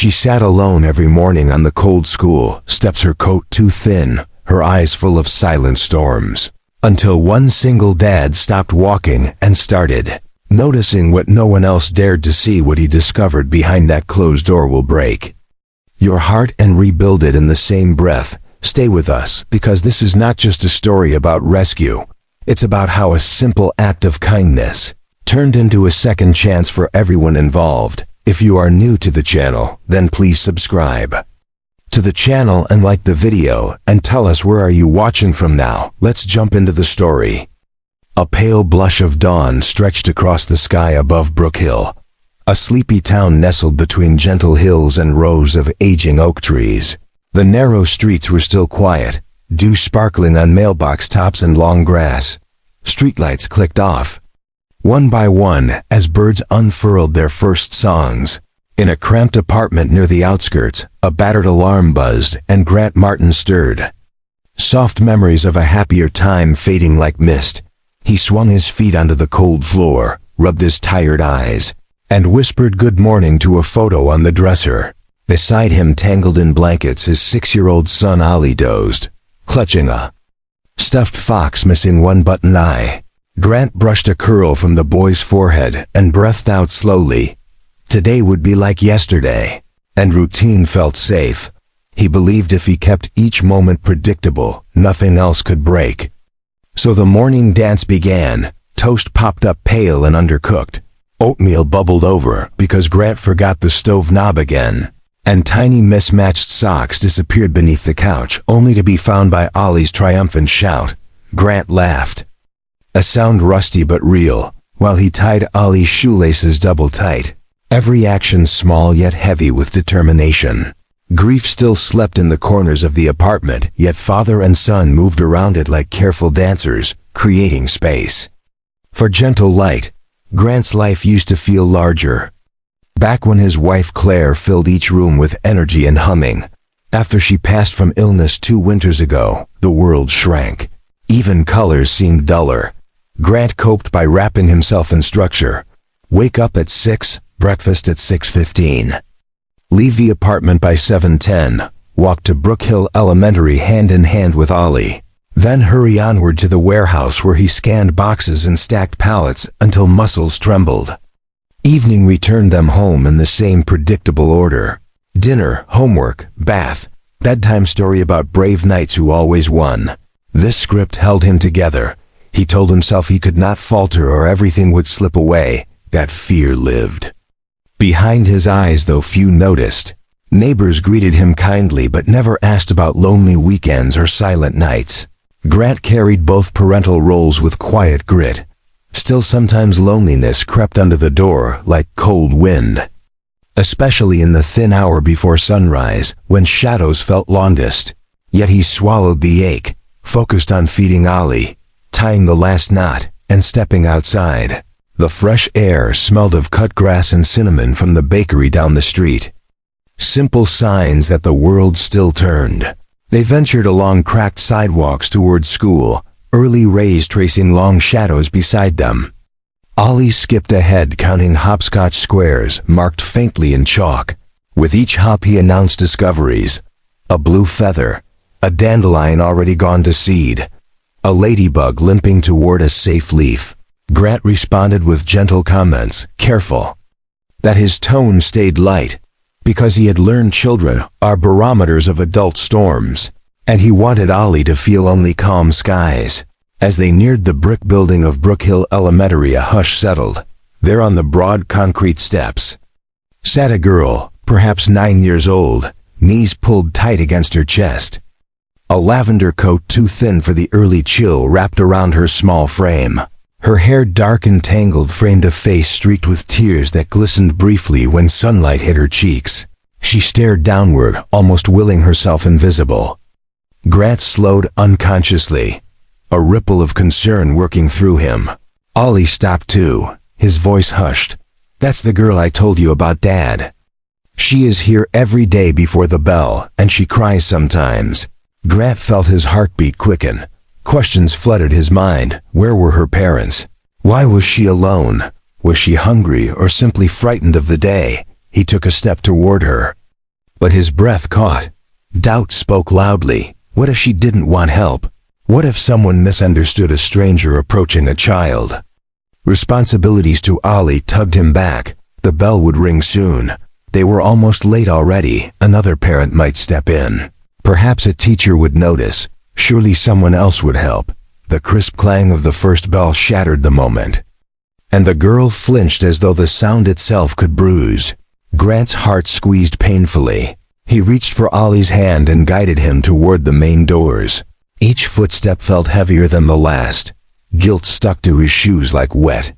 She sat alone every morning on the cold school steps, her coat too thin, her eyes full of silent storms. Until one single dad stopped walking and started noticing what no one else dared to see. What he discovered behind that closed door will break your heart and rebuild it in the same breath. Stay with us, because this is not just a story about rescue. It's about how a simple act of kindness turned into a second chance for everyone involved. If you are new to the channel, then please subscribe to the channel and like the video, and tell us where are you watching from now. Let's jump into the story. A pale blush of dawn stretched across the sky above Brook Hill, a sleepy town nestled between gentle hills and rows of aging oak trees. The narrow streets were still quiet, dew sparkling on mailbox tops and long grass. Streetlights clicked off, one by one, as birds unfurled their first songs. In a cramped apartment near the outskirts, a battered alarm buzzed, and Grant Martin stirred. Soft memories of a happier time fading like mist. He swung his feet onto the cold floor, rubbed his tired eyes, and whispered good morning to a photo on the dresser. Beside him, tangled in blankets, his 6-year-old son Ollie dozed, clutching a stuffed fox missing one button eye. Grant brushed a curl from the boy's forehead and breathed out slowly. Today would be like yesterday, and routine felt safe. He believed if he kept each moment predictable, nothing else could break. So the morning dance began. Toast popped up pale and undercooked. Oatmeal bubbled over because Grant forgot the stove knob again, and tiny mismatched socks disappeared beneath the couch, only to be found by Ollie's triumphant shout. Grant laughed, a sound rusty but real, while he tied Ollie's shoelaces double tight, every action small yet heavy with determination. Grief still slept in the corners of the apartment, yet father and son moved around it like careful dancers, creating space for gentle light. Grant's life used to feel larger, back when his wife Claire filled each room with energy and humming. After she passed from illness 2 winters ago, the world shrank. Even colors seemed duller. Grant coped by wrapping himself in structure. Wake up at 6, breakfast at 6:15. Leave the apartment by 7:10, walk to Brook Hill Elementary hand in hand with Ollie. Then hurry onward to the warehouse where he scanned boxes and stacked pallets until muscles trembled. Evening returned them home in the same predictable order. Dinner, homework, bath, bedtime story about brave knights who always won. This script held him together. He told himself he could not falter or everything would slip away. That fear lived behind his eyes, though few noticed. Neighbors greeted him kindly but never asked about lonely weekends or silent nights. Grant carried both parental roles with quiet grit. Still, sometimes loneliness crept under the door like cold wind, especially in the thin hour before sunrise, when shadows felt longest. Yet he swallowed the ache, focused on feeding Ollie, tying the last knot, and stepping outside. The fresh air smelled of cut grass and cinnamon from the bakery down the street. Simple signs that the world still turned. They ventured along cracked sidewalks toward school, early rays tracing long shadows beside them. Ollie skipped ahead, counting hopscotch squares marked faintly in chalk. With each hop he announced discoveries. A blue feather, a dandelion already gone to seed, a ladybug limping toward a safe leaf. Grant responded with gentle comments, careful. That his tone stayed light, because he had learned children are barometers of adult storms, and he wanted Ollie to feel only calm skies. As they neared the brick building of Brook Hill Elementary, a hush settled. There on the broad concrete steps sat a girl, perhaps 9 years old, knees pulled tight against her chest. A lavender coat too thin for the early chill wrapped around her small frame. Her hair, dark and tangled, framed a face streaked with tears that glistened briefly when sunlight hit her cheeks. She stared downward, almost willing herself invisible. Grant slowed unconsciously, a ripple of concern working through him. Ollie stopped too, his voice hushed. That's the girl I told you about, Dad. She is here every day before the bell, and she cries sometimes. Grant felt his heartbeat quicken. Questions flooded his mind. Where were her parents? Why was she alone? Was she hungry or simply frightened of the day? He took a step toward her. But his breath caught. Doubt spoke loudly. What if she didn't want help? What if someone misunderstood a stranger approaching a child? Responsibilities to Ollie tugged him back. The bell would ring soon. They were almost late already. Another parent might step in. Perhaps a teacher would notice. Surely someone else would help. The crisp clang of the first bell shattered the moment. And the girl flinched as though the sound itself could bruise. Grant's heart squeezed painfully. He reached for Ollie's hand and guided him toward the main doors. Each footstep felt heavier than the last. Guilt stuck to his shoes like wet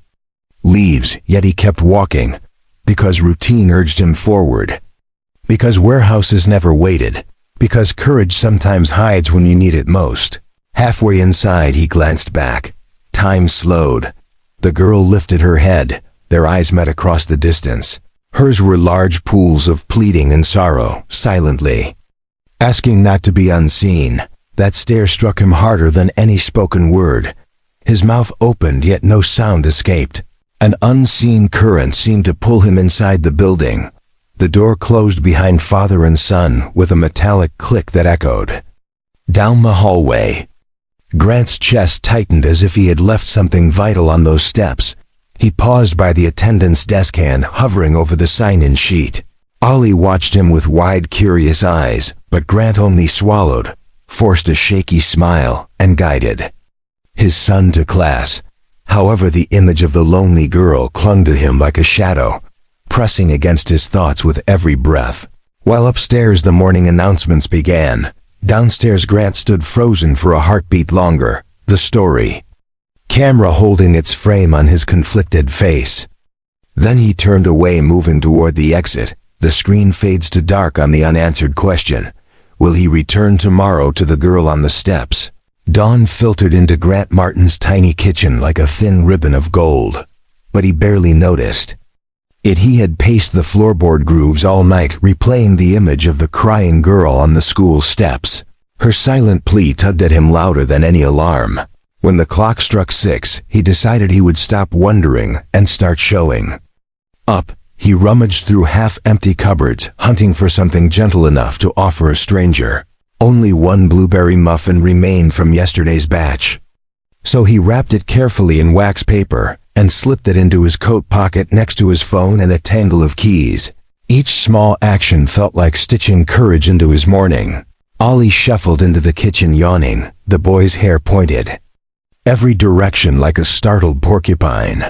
leaves, yet he kept walking, because routine urged him forward. Because warehouses never waited. Because courage sometimes hides when you need it most. Halfway inside, he glanced back. Time slowed. The girl lifted her head. Their eyes met across the distance. Hers were large pools of pleading and sorrow, silently asking not to be unseen. That stare struck him harder than any spoken word. His mouth opened, yet no sound escaped. An unseen current seemed to pull him inside the building. The door closed behind father and son with a metallic click that echoed. Down the hallway. Grant's chest tightened as if he had left something vital on those steps. He paused by the attendant's desk hand hovering over the sign-in sheet. Ollie watched him with wide, curious eyes, but Grant only swallowed, forced a shaky smile, and guided his son to class. However, the image of the lonely girl clung to him like a shadow, pressing against his thoughts with every breath. While upstairs the morning announcements began, downstairs Grant stood frozen for a heartbeat longer. The story. Camera holding its frame on his conflicted face. Then he turned away, moving toward the exit. The screen fades to dark on the unanswered question. Will he return tomorrow to the girl on the steps? Dawn filtered into Grant Martin's tiny kitchen like a thin ribbon of gold. But he barely noticed it. He had paced the floorboard grooves all night, replaying the image of the crying girl on the school steps. Her silent plea tugged at him louder than any alarm. When the clock struck 6, he decided he would stop wondering and start showing up. He rummaged through half-empty cupboards, hunting for something gentle enough to offer a stranger. Only one blueberry muffin remained from yesterday's batch. So he wrapped it carefully in wax paper and slipped it into his coat pocket next to his phone and a tangle of keys. Each small action felt like stitching courage into his morning. Ollie shuffled into the kitchen, yawning, the boy's hair pointed every direction like a startled porcupine.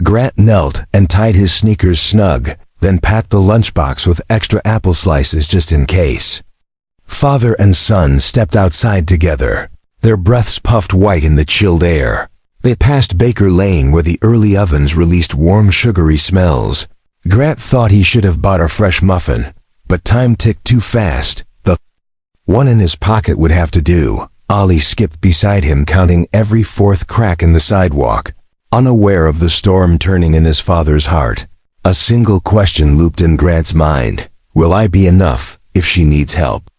Grant knelt and tied his sneakers snug, then packed the lunchbox with extra apple slices just in case. Father and son stepped outside together. Their breaths puffed white in the chilled air. They passed Baker Lane where the early ovens released warm, sugary smells. Grant thought he should have bought a fresh muffin, but time ticked too fast. The one in his pocket would have to do. Ollie skipped beside him, counting every fourth crack in the sidewalk, unaware of the storm turning in his father's heart. A single question looped in Grant's mind. Will I be enough if she needs help?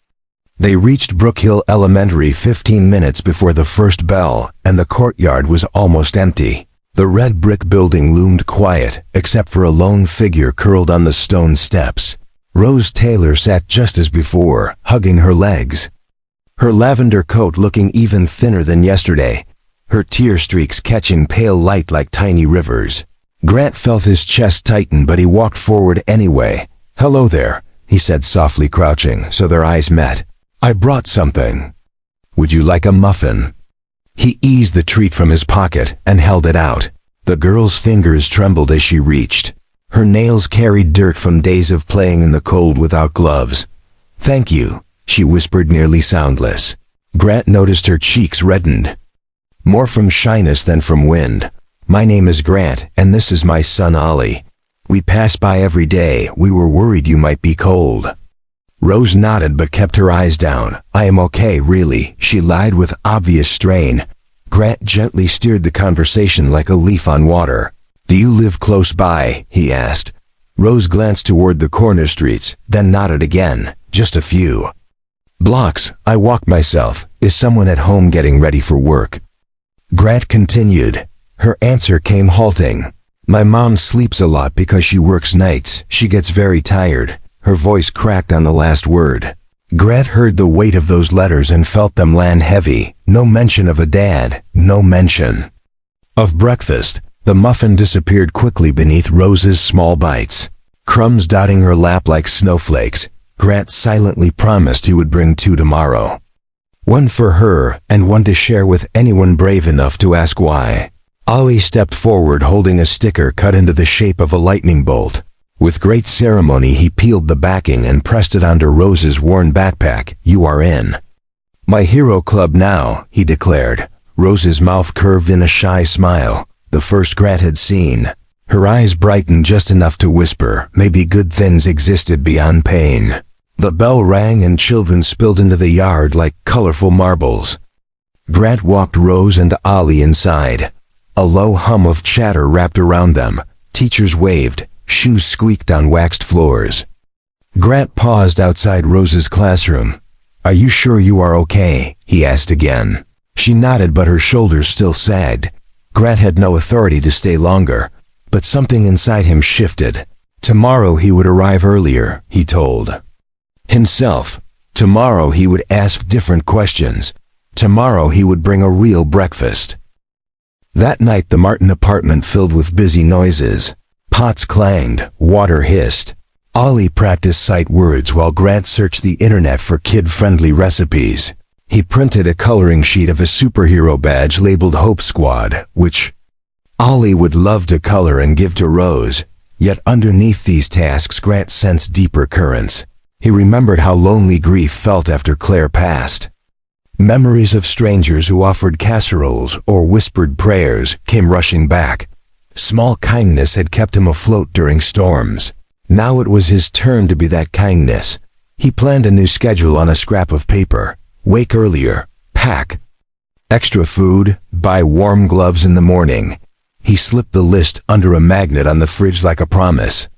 They reached Brookhill Elementary 15 minutes before the first bell, and the courtyard was almost empty. The red brick building loomed quiet, except for a lone figure curled on the stone steps. Rose Taylor sat just as before, hugging her legs, her lavender coat looking even thinner than yesterday, her tear streaks catching pale light like tiny rivers. Grant felt his chest tighten, but he walked forward anyway. "Hello there," he said softly, crouching so their eyes met. "I brought something. Would you like a muffin?" He eased the treat from his pocket and held it out. The girl's fingers trembled as she reached. Her nails carried dirt from days of playing in the cold without gloves. "Thank you," she whispered, nearly soundless. Grant noticed her cheeks reddened, more from shyness than from wind. "My name is Grant, and this is my son Ollie. We pass by every day. We were worried you might be cold." Rose nodded but kept her eyes down. "I am okay, really," she lied with obvious strain. Grant gently steered the conversation like a leaf on water. "Do you live close by?" he asked. Rose glanced toward the corner streets, then nodded again. "Just a few blocks. I walk myself. Is someone at home getting ready for work?" Grant continued. Her answer came halting. "My mom sleeps a lot because she works nights. She gets very tired." Her voice cracked on the last word. Grant heard the weight of those letters and felt them land heavy. No mention of a dad, no mention of breakfast. The muffin disappeared quickly beneath Rose's small bites, crumbs dotting her lap like snowflakes. Grant silently promised he would bring 2 tomorrow. One for her, and one to share with anyone brave enough to ask why. Ollie stepped forward holding a sticker cut into the shape of a lightning bolt. With great ceremony he peeled the backing and pressed it onto Rose's worn backpack. "You are in my hero club now," he declared. Rose's mouth curved in a shy smile, the first Grant had seen. Her eyes brightened just enough to whisper, maybe good things existed beyond pain. The bell rang and children spilled into the yard like colorful marbles. Grant walked Rose and Ollie inside. A low hum of chatter wrapped around them. Teachers waved. Shoes squeaked on waxed floors. Grant paused outside Rose's classroom. "Are you sure you are okay?" he asked again. She nodded, but her shoulders still sagged. Grant had no authority to stay longer, but something inside him shifted. Tomorrow he would arrive earlier, he told himself. Tomorrow he would ask different questions. Tomorrow he would bring a real breakfast. That night the Martin apartment filled with busy noises. Pots clanged, water hissed. Ollie practiced sight words while Grant searched the internet for kid-friendly recipes. He printed a coloring sheet of a superhero badge labeled Hope Squad, which Ollie would love to color and give to Rose. Yet underneath these tasks Grant sensed deeper currents. He remembered how lonely grief felt after Claire passed. Memories of strangers who offered casseroles or whispered prayers came rushing back. Small kindness had kept him afloat during storms. Now it was his turn to be that kindness. He planned a new schedule on a scrap of paper. Wake earlier, pack extra food, buy warm gloves in the morning. He slipped the list under a magnet on the fridge like a promise.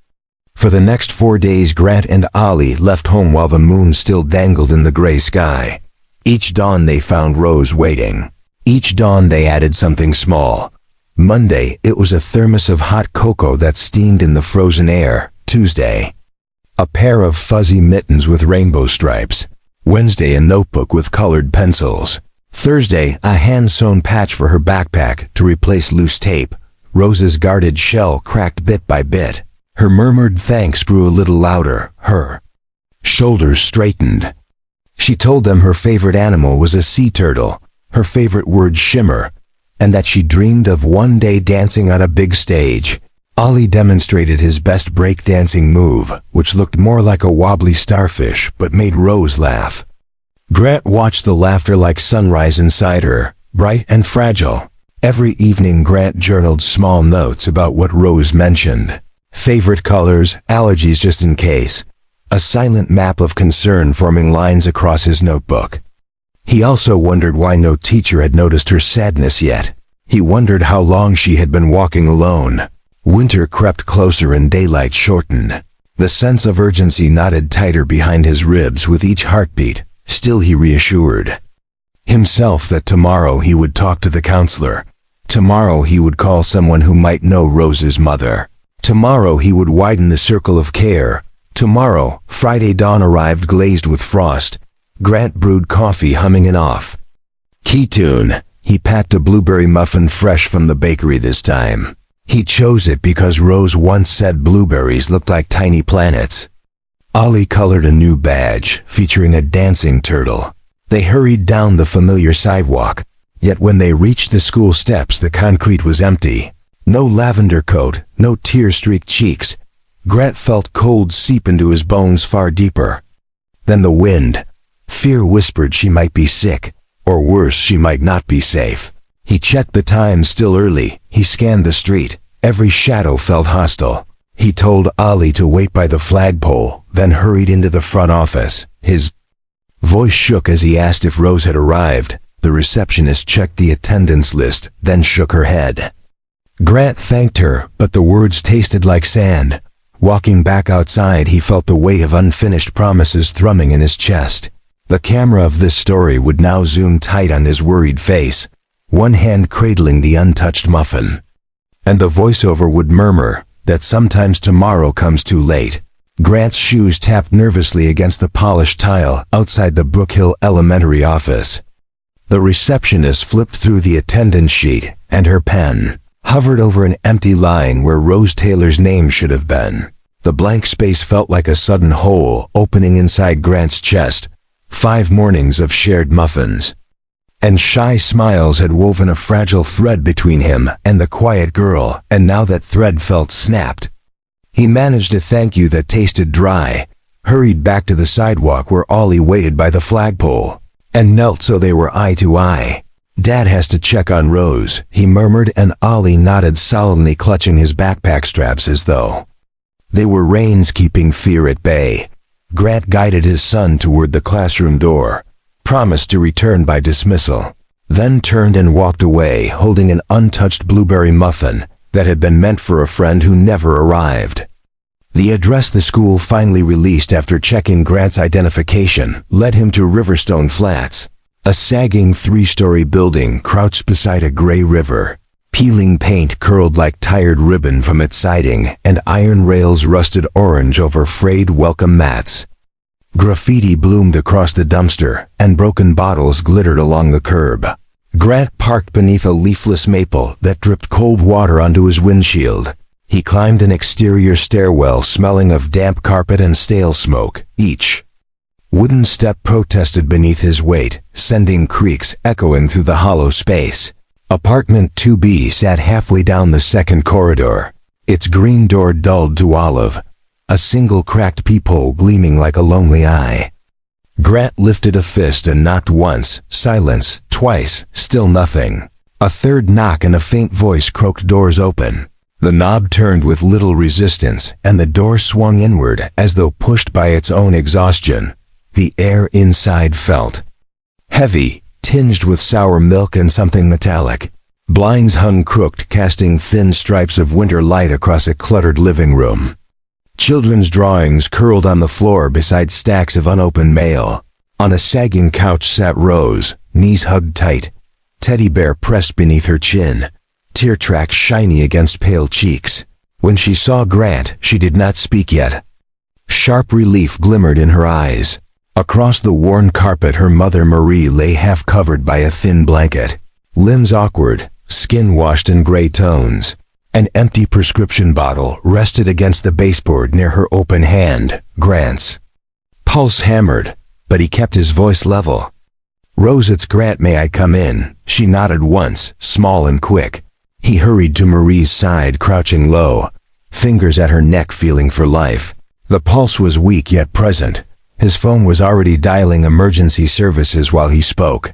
For the next 4 days Grant and Ollie left home while the moon still dangled in the gray sky. Each dawn they found Rose waiting. Each dawn they added something small. Monday, it was a thermos of hot cocoa that steamed in the frozen air. Tuesday, a pair of fuzzy mittens with rainbow stripes. Wednesday, a notebook with colored pencils. Thursday, a hand-sewn patch for her backpack to replace loose tape. Rose's guarded shell cracked bit by bit. Her murmured thanks grew a little louder. Her shoulders straightened. She told them her favorite animal was a sea turtle, her favorite word shimmer, and that she dreamed of one day dancing on a big stage. Ollie demonstrated his best break-dancing move, which looked more like a wobbly starfish but made Rose laugh. Grant watched the laughter like sunrise inside her, bright and fragile. Every evening Grant journaled small notes about what Rose mentioned. Favorite colors, allergies just in case. A silent map of concern forming lines across his notebook. He also wondered why no teacher had noticed her sadness yet. He wondered how long she had been walking alone. Winter crept closer and daylight shortened. The sense of urgency knotted tighter behind his ribs with each heartbeat. Still he reassured himself that tomorrow he would talk to the counselor. Tomorrow he would call someone who might know Rose's mother. Tomorrow he would widen the circle of care. Tomorrow, Friday dawn arrived glazed with frost. Grant brewed coffee humming an off key tune. He packed a blueberry muffin fresh from the bakery this time. He chose it because Rose once said blueberries looked like tiny planets. Ollie colored a new badge featuring a dancing turtle. They hurried down the familiar sidewalk. Yet when they reached the school steps, the concrete was empty. No lavender coat, no tear-streaked cheeks. Grant felt cold seep into his bones far deeper. Then the wind. Fear whispered she might be sick, or worse, she might not be safe. He checked the time, still early. He scanned the street. Every shadow felt hostile. He told Ollie to wait by the flagpole, then hurried into the front office. His voice shook as he asked if Rose had arrived. The receptionist checked the attendance list, then shook her head. Grant thanked her, but the words tasted like sand. Walking back outside, he felt the weight of unfinished promises thrumming in his chest. The camera of this story would now zoom tight on his worried face, one hand cradling the untouched muffin. And the voiceover would murmur that sometimes tomorrow comes too late. Grant's shoes tapped nervously against the polished tile outside the Brookhill Elementary office. The receptionist flipped through the attendance sheet, and her pen hovered over an empty line where Rose Taylor's name should have been. The blank space felt like a sudden hole opening inside Grant's chest. 5 mornings of shared muffins and shy smiles had woven a fragile thread between him and the quiet girl, and now that thread felt snapped. He managed a thank you that tasted dry, hurried back to the sidewalk where Ollie waited by the flagpole, and knelt so they were eye to eye. "Dad has to check on Rose," he murmured, and Ollie nodded, solemnly clutching his backpack straps as though they were reins keeping fear at bay. Grant guided his son toward the classroom door, promised to return by dismissal, then turned and walked away holding an untouched blueberry muffin that had been meant for a friend who never arrived. The address the school finally released after checking Grant's identification led him to Riverstone Flats, a sagging 3-story building crouched beside a gray river. Peeling paint curled like tired ribbon from its siding, and iron rails rusted orange over frayed welcome mats. Graffiti bloomed across the dumpster, and broken bottles glittered along the curb. Grant parked beneath a leafless maple that dripped cold water onto his windshield. He climbed an exterior stairwell smelling of damp carpet and stale smoke. Each wooden step protested beneath his weight, sending creaks echoing through the hollow space. Apartment 2B sat halfway down the second corridor, its green door dulled to olive, a single cracked peephole gleaming like a lonely eye. Grant lifted a fist and knocked once, silence, twice, still nothing. A third knock and a faint voice croaked, "Doors open." The knob turned with little resistance, and the door swung inward as though pushed by its own exhaustion. The air inside felt heavy, tinged with sour milk and something metallic. Blinds hung crooked, casting thin stripes of winter light across a cluttered living room. Children's drawings curled on the floor beside stacks of unopened mail. On a sagging couch sat Rose, knees hugged tight, teddy bear pressed beneath her chin, tear tracks shiny against pale cheeks. When she saw Grant, she did not speak yet. Sharp relief glimmered in her eyes. Across the worn carpet her mother Marie lay half covered by a thin blanket, limbs awkward, skin washed in gray tones. An empty prescription bottle rested against the baseboard near her open hand. Grant's pulse hammered, but he kept his voice level. "Rose, it's Grant, may I come in?" She nodded once, small and quick. He hurried to Marie's side, crouching low, fingers at her neck feeling for life. The pulse was weak yet present. His phone was already dialing emergency services while he spoke.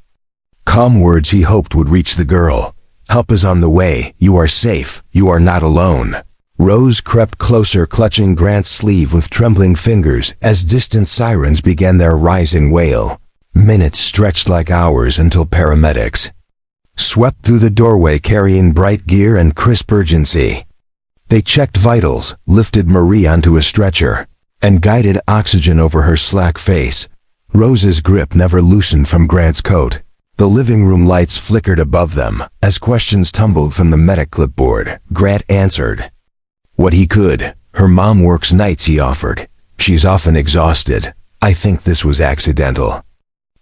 Calm words he hoped would reach the girl. "Help is on the way. You are safe. You are not alone." Rose crept closer, clutching Grant's sleeve with trembling fingers as distant sirens began their rising wail. Minutes stretched like hours until paramedics swept through the doorway carrying bright gear and crisp urgency. They checked vitals, lifted Marie onto a stretcher, and guided oxygen over her slack face. Rose's grip never loosened from Grant's coat. The living room lights flickered above them as questions tumbled from the medic clipboard. Grant answered what he could. "Her mom works nights," he offered. "She's often exhausted. I think this was accidental."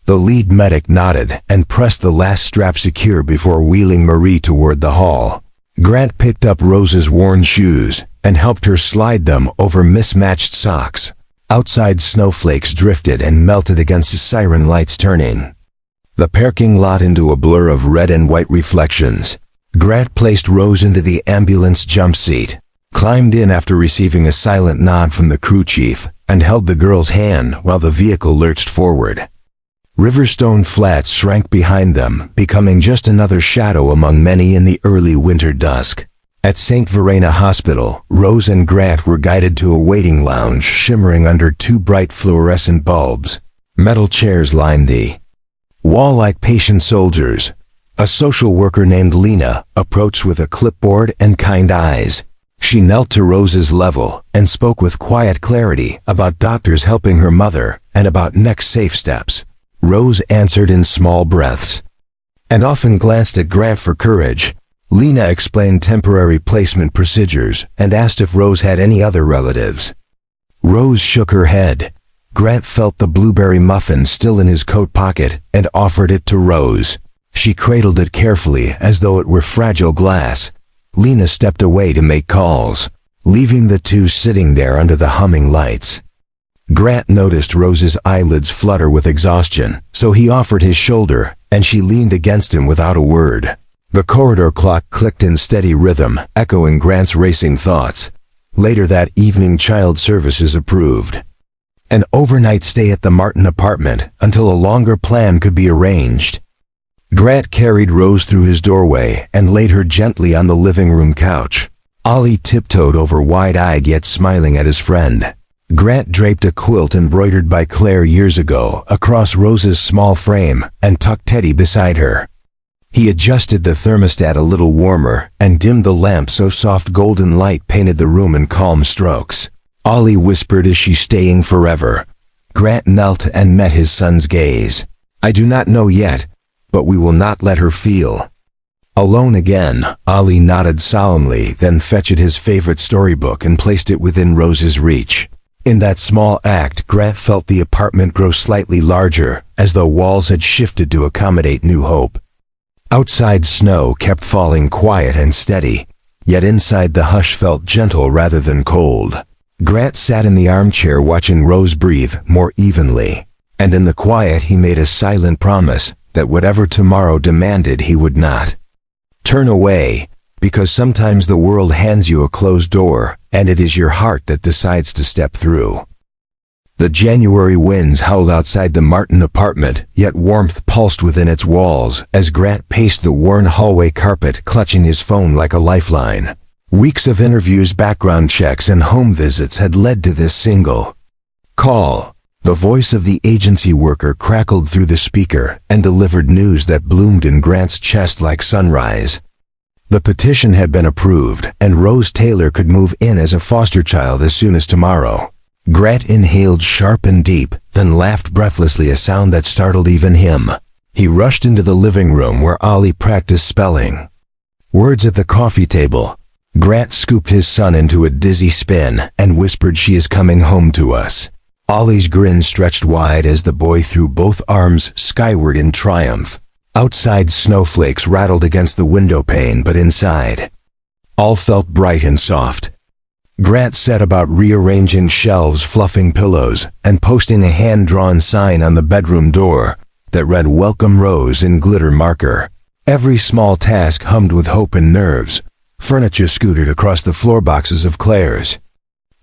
The lead medic nodded and pressed the last strap secure before wheeling Marie toward the hall. Grant picked up Rose's worn shoes and helped her slide them over mismatched socks. Outside snowflakes drifted and melted against the siren lights turning the parking lot into a blur of red and white reflections. Grant placed Rose into the ambulance jump seat, climbed in after receiving a silent nod from the crew chief, and held the girl's hand while the vehicle lurched forward. Riverstone Flats shrank behind them, becoming just another shadow among many in the early winter dusk. At St. Verena Hospital, Rose and Grant were guided to a waiting lounge shimmering under 2 bright fluorescent bulbs. Metal chairs lined the wall like patient soldiers. A social worker named Lena approached with a clipboard and kind eyes. She knelt to Rose's level and spoke with quiet clarity about doctors helping her mother and about next safe steps. Rose answered in small breaths and often glanced at Grant for courage. Lena explained temporary placement procedures and asked if Rose had any other relatives. Rose shook her head. Grant felt the blueberry muffin still in his coat pocket and offered it to Rose. She cradled it carefully as though it were fragile glass. Lena stepped away to make calls, leaving the two sitting there under the humming lights. Grant noticed Rose's eyelids flutter with exhaustion, so he offered his shoulder, and she leaned against him without a word. The corridor clock clicked in steady rhythm, echoing Grant's racing thoughts. Later that evening, child services approved an overnight stay at the Martin apartment until a longer plan could be arranged. Grant carried Rose through his doorway and laid her gently on the living room couch. Ollie tiptoed over, wide-eyed yet smiling at his friend. Grant draped a quilt embroidered by Claire years ago across Rose's small frame and tucked Teddy beside her. He adjusted the thermostat a little warmer and dimmed the lamp so soft golden light painted the room in calm strokes. Ollie whispered, "Is she staying forever?" Grant knelt and met his son's gaze. "I do not know yet, but we will not let her feel." Alone again, Ollie nodded solemnly, then fetched his favorite storybook and placed it within Rose's reach. In that small act, Grant felt the apartment grow slightly larger, as though walls had shifted to accommodate new hope. Outside, snow kept falling quiet and steady, yet inside the hush felt gentle rather than cold. Grant sat in the armchair watching Rose breathe more evenly, and in the quiet he made a silent promise that whatever tomorrow demanded he would not turn away, because sometimes the world hands you a closed door, and it is your heart that decides to step through. The January winds howled outside the Martin apartment, yet warmth pulsed within its walls as Grant paced the worn hallway carpet, clutching his phone like a lifeline. Weeks of interviews, background checks, and home visits had led to this single call. The voice of the agency worker crackled through the speaker and delivered news that bloomed in Grant's chest like sunrise. The petition had been approved, and Rose Taylor could move in as a foster child as soon as tomorrow. Grant inhaled sharp and deep, then laughed breathlessly, a sound that startled even him. He rushed into the living room where Ollie practiced spelling words at the coffee table. Grant scooped his son into a dizzy spin and whispered, "She is coming home to us." Ollie's grin stretched wide as the boy threw both arms skyward in triumph. Outside, snowflakes rattled against the window pane, but inside, all felt bright and soft. Grant set about rearranging shelves, fluffing pillows, and posting a hand-drawn sign on the bedroom door that read "Welcome Rose" in glitter marker. Every small task hummed with hope and nerves. Furniture scooted across the floor boxes of Claire's.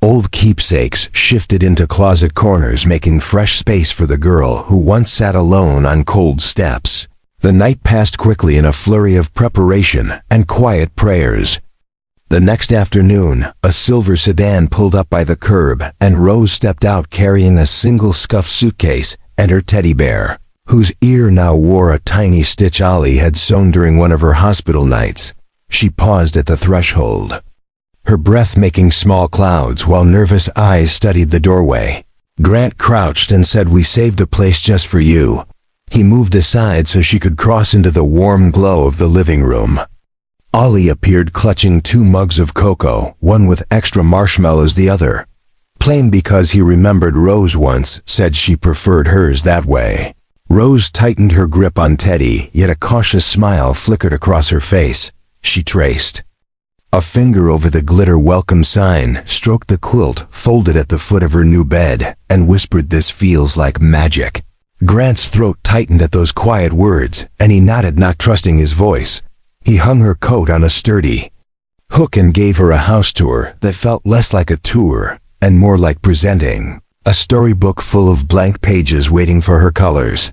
Old keepsakes shifted into closet corners, making fresh space for the girl who once sat alone on cold steps. The night passed quickly in a flurry of preparation and quiet prayers. The next afternoon, a silver sedan pulled up by the curb, and Rose stepped out carrying a single scuffed suitcase and her teddy bear, whose ear now wore a tiny stitch Ollie had sewn during one of her hospital nights. She paused at the threshold, her breath making small clouds while nervous eyes studied the doorway. Grant crouched and said, "We saved a place just for you." He moved aside so she could cross into the warm glow of the living room. Ollie appeared clutching 2 mugs of cocoa, one with extra marshmallows, the other plain, because he remembered Rose once said she preferred hers that way. Rose tightened her grip on Teddy, yet a cautious smile flickered across her face. She traced a finger over the glitter welcome sign, stroked the quilt folded at the foot of her new bed, and whispered, "This feels like magic." Grant's throat tightened at those quiet words, and he nodded, not trusting his voice. He hung her coat on a sturdy hook and gave her a house tour that felt less like a tour and more like presenting a storybook full of blank pages waiting for her colors.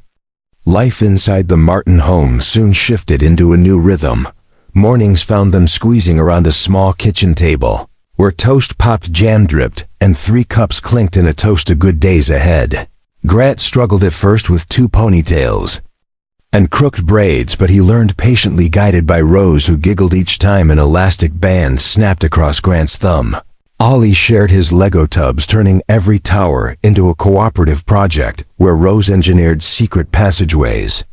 Life inside the Martin home soon shifted into a new rhythm. Mornings found them squeezing around a small kitchen table, where toast popped, jam dripped, and 3 cups clinked in a toast to good days ahead. Grant struggled at first with 2 ponytails and crooked braids, but he learned patiently, guided by Rose, who giggled each time an elastic band snapped across Grant's thumb. Ollie shared his Lego tubs, turning every tower into a cooperative project where Rose engineered secret passageways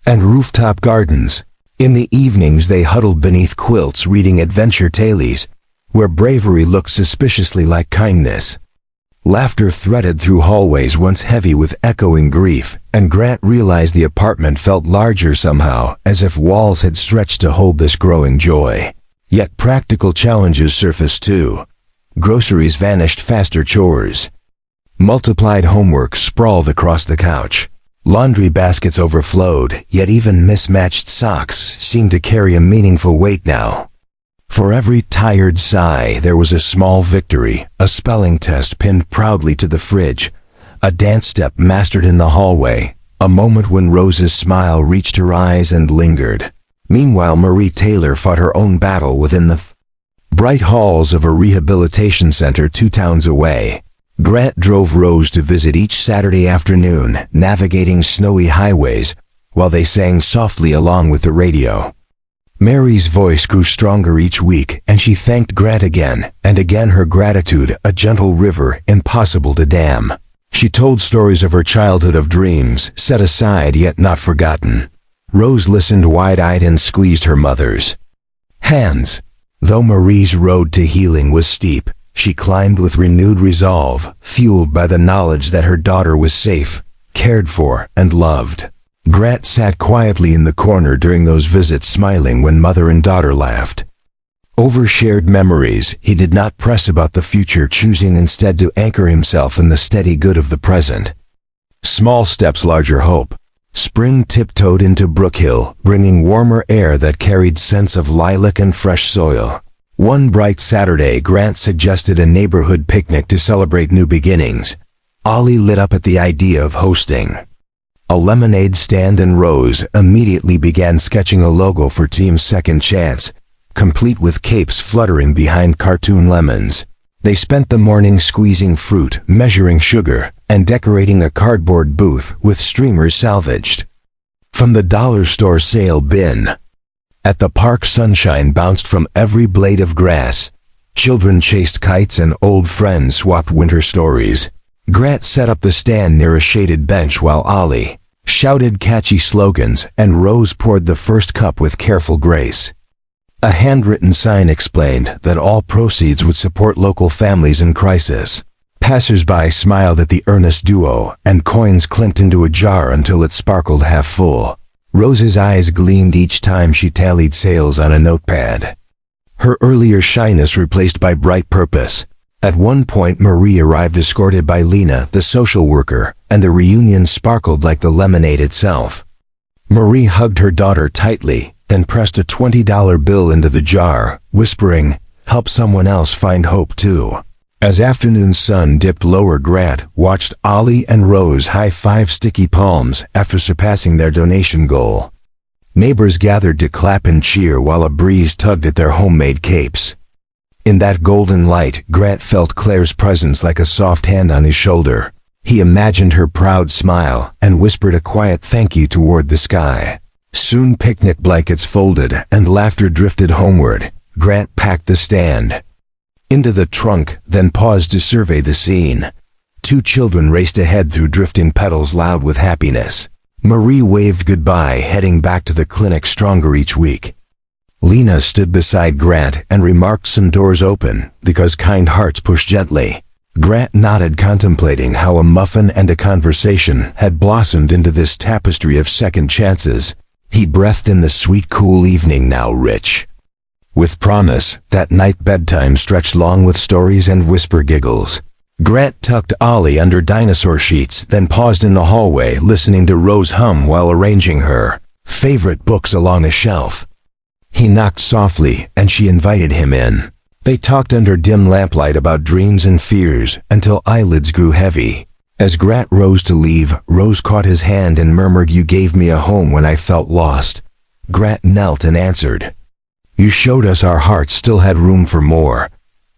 and rooftop gardens. In the evenings they huddled beneath quilts reading adventure tales, where bravery looked suspiciously like kindness. Laughter threaded through hallways once heavy with echoing grief, and Grant realized the apartment felt larger somehow, as if walls had stretched to hold this growing joy. Yet practical challenges surfaced too. Groceries vanished faster chores. Multiplied homework sprawled across the couch. Laundry baskets overflowed, yet even mismatched socks seemed to carry a meaningful weight now. For every tired sigh, there was a small victory, a spelling test pinned proudly to the fridge, a dance step mastered in the hallway, a moment when Rose's smile reached her eyes and lingered. Meanwhile, Marie Taylor fought her own battle within the bright halls of a rehabilitation center 2 towns away. Grant drove Rose to visit each Saturday afternoon, navigating snowy highways, while they sang softly along with the radio. Mary's voice grew stronger each week, and she thanked Grant again, and again, her gratitude, a gentle river, impossible to dam. She told stories of her childhood, of dreams, set aside yet not forgotten. Rose listened wide-eyed and squeezed her mother's hands. Though Marie's road to healing was steep, she climbed with renewed resolve, fueled by the knowledge that her daughter was safe, cared for, and loved. Grant sat quietly in the corner during those visits, smiling when mother and daughter laughed. Over shared memories, he did not press about the future, choosing instead to anchor himself in the steady good of the present. Small steps, larger hope. Spring tiptoed into Brookhill, bringing warmer air that carried scents of lilac and fresh soil. One bright Saturday, Grant suggested a neighborhood picnic to celebrate new beginnings. Ollie lit up at the idea of hosting a lemonade stand, and Rose immediately began sketching a logo for Team Second Chance, complete with capes fluttering behind cartoon lemons. They spent the morning squeezing fruit, measuring sugar, and decorating a cardboard booth with streamers salvaged from the dollar store sale bin. At the park, sunshine bounced from every blade of grass. Children chased kites and old friends swapped winter stories. Grant set up the stand near a shaded bench while Ollie shouted catchy slogans, and Rose poured the first cup with careful grace. A handwritten sign explained that all proceeds would support local families in crisis. Passers-by smiled at the earnest duo, and coins clinked into a jar until it sparkled half full. Rose's eyes gleamed each time she tallied sales on a notepad. Her earlier shyness replaced by bright purpose. At one point, Marie arrived escorted by Lena, the social worker, and the reunion sparkled like the lemonade itself. Marie hugged her daughter tightly, then pressed a $20 bill into the jar, whispering, "Help someone else find hope too." As afternoon sun dipped lower, Grant watched Ollie and Rose high-five sticky palms after surpassing their donation goal. Neighbors gathered to clap and cheer while a breeze tugged at their homemade capes. In that golden light, Grant felt Claire's presence like a soft hand on his shoulder. He imagined her proud smile and whispered a quiet thank you toward the sky. Soon picnic blankets folded and laughter drifted homeward. Grant packed the stand into the trunk, then paused to survey the scene. 2 children raced ahead through drifting petals, loud with happiness. Marie waved goodbye, heading back to the clinic stronger each week. Lena stood beside Grant and remarked, "Some doors open, because kind hearts push gently." Grant nodded, contemplating how a muffin and a conversation had blossomed into this tapestry of second chances. He breathed in the sweet, cool evening, now rich with promise. That night, bedtime stretched long with stories and whisper giggles. Grant tucked Ollie under dinosaur sheets, then paused in the hallway, listening to Rose hum while arranging her favorite books along a shelf. He knocked softly, and she invited him in. They talked under dim lamplight about dreams and fears until eyelids grew heavy. As Grant rose to leave, Rose caught his hand and murmured, "You gave me a home when I felt lost." Grant knelt and answered, "You showed us our hearts still had room for more."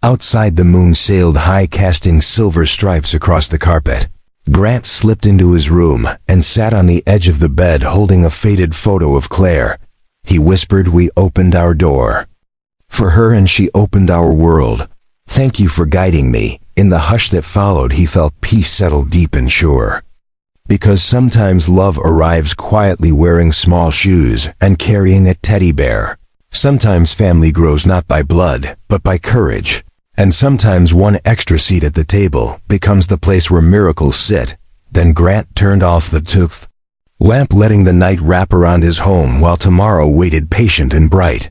Outside, the moon sailed high, casting silver stripes across the carpet. Grant slipped into his room and sat on the edge of the bed, holding a faded photo of Claire. He whispered, "We opened our door for her, and she opened our world. Thank you for guiding me." In the hush that followed, he felt peace settle deep and sure. Because sometimes love arrives quietly, wearing small shoes and carrying a teddy bear. Sometimes family grows not by blood, but by courage. And sometimes one extra seat at the table becomes the place where miracles sit. Then Grant turned off the tooth lamp, letting the night wrap around his home while tomorrow waited patient and bright.